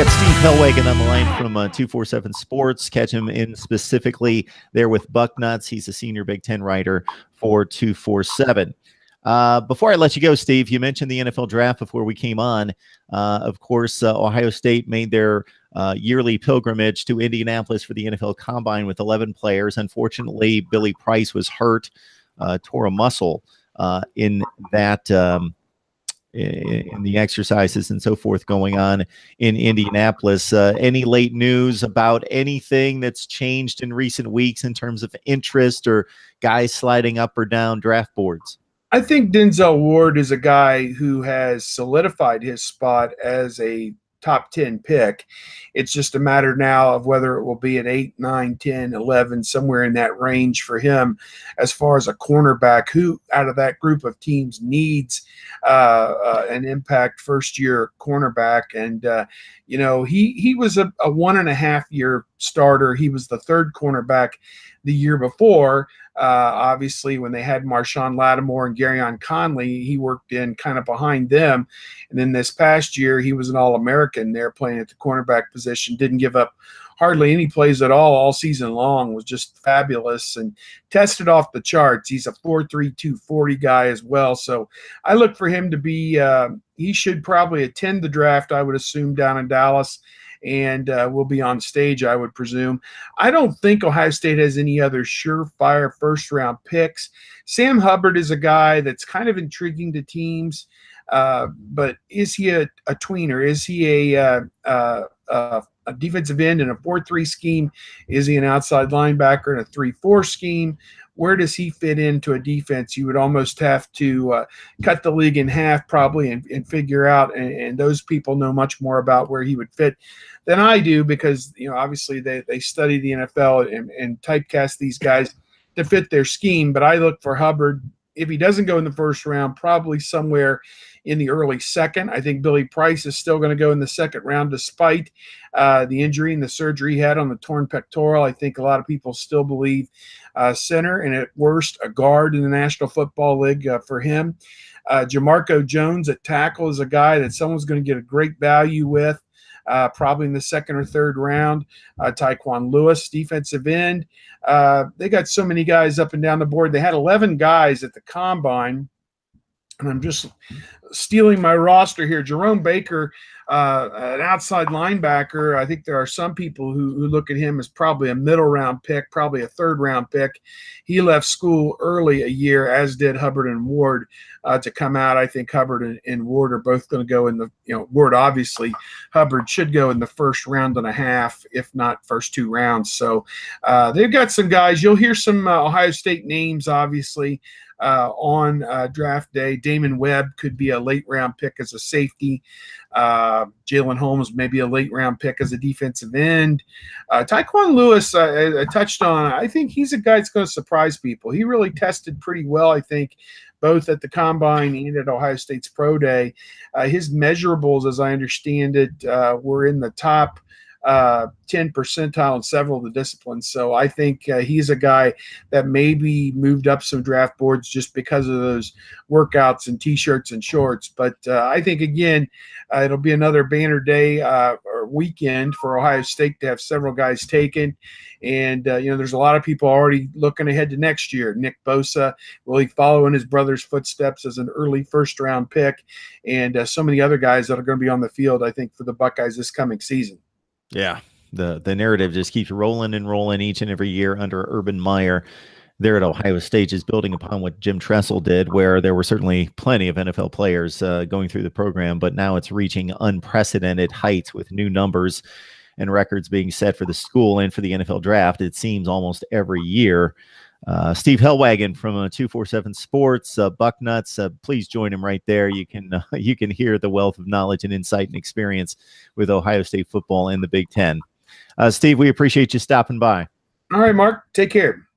got Steve Hellwagon on the line from 247 Sports. Catch him in specifically there with Bucknuts. He's a senior Big Ten writer for 247. Before I let you go, Steve, you mentioned the NFL draft before we came on. Of course, Ohio State made their yearly pilgrimage to Indianapolis for the NFL Combine with 11 players. Unfortunately, Billy Price was hurt, tore a muscle in that in the exercises and so forth going on in Indianapolis. Any late news about anything that's changed in recent weeks in terms of interest or guys sliding up or down draft boards? I think Denzel Ward is a guy who has solidified his spot as a top 10 pick. It's just a matter now of whether it will be at 8, 9, 10, 11, somewhere in that range for him as far as a cornerback who out of that group of teams needs an impact first-year cornerback. And, he was a 1.5-year starter. He was the third cornerback the year before. Obviously, when they had Marshawn Lattimore and Garyon Conley, he worked in kind of behind them. And then this past year, he was an All-American there playing at the cornerback position, didn't give up hardly any plays at all season long, was just fabulous and tested off the charts. He's a 4.3, 240 guy as well. So I look for him to be he should probably attend the draft, I would assume, down in Dallas, and will be on stage, I would presume. I don't think Ohio State has any other surefire first-round picks. Sam Hubbard is a guy that's kind of intriguing to teams, but is he a tweener? Is he a defensive end in a 4-3 scheme? Is he an outside linebacker in a 3-4 scheme? Where does he fit into a defense? You would almost have to cut the league in half probably and figure out, and those people know much more about where he would fit than I do, because obviously they study the NFL and typecast these guys to fit their scheme. But I look for Hubbard, if he doesn't go in the first round, probably somewhere in the early second. I think Billy Price is still going to go in the second round despite the injury and the surgery he had on the torn pectoral. I think a lot of people still believe center, and at worst a guard in the National Football League for him. Jamarco Jones at tackle is a guy that someone's going to get a great value with, probably in the second or third round. Tyquan Lewis, defensive end. They got so many guys up and down the board. They had 11 guys at the Combine, and I'm just stealing my roster here. Jerome Baker, an outside linebacker. I think there are some people who look at him as probably a middle-round pick, probably a third-round pick. He left school early a year, as did Hubbard and Ward, to come out. I think Hubbard and Ward are both going to go in the Ward, obviously. Hubbard should go in the first round and a half, if not first 2 rounds. So they've got some guys. You'll hear some Ohio State names, obviously, on draft day. Damon Webb could be a late-round pick as a safety. Jalen Holmes maybe a late-round pick as a defensive end. Tyquan Lewis, I touched on. I think he's a guy that's going to surprise people. He really tested pretty well, I think, both at the Combine and at Ohio State's Pro Day. His measurables, as I understand it, were in the top 10 percentile in several of the disciplines. So I think he's a guy that maybe moved up some draft boards just because of those workouts and T-shirts and shorts. But I think, again, it'll be another banner day or weekend for Ohio State to have several guys taken. And, there's a lot of people already looking ahead to next year. Nick Bosa, will he follow in his brother's footsteps as an early first-round pick? And so many other guys that are going to be on the field, I think, for the Buckeyes this coming season. Yeah, the narrative just keeps rolling and rolling each and every year under Urban Meyer there at Ohio State, is building upon what Jim Tressel did, where there were certainly plenty of NFL players going through the program, but now it's reaching unprecedented heights with new numbers and records being set for the school and for the NFL draft. It seems almost every year. Steve Hellwagon from 247 Sports, Bucknuts. Please join him right there. You can hear the wealth of knowledge and insight and experience with Ohio State football and the Big Ten. Steve, we appreciate you stopping by. All right, Mark. Take care.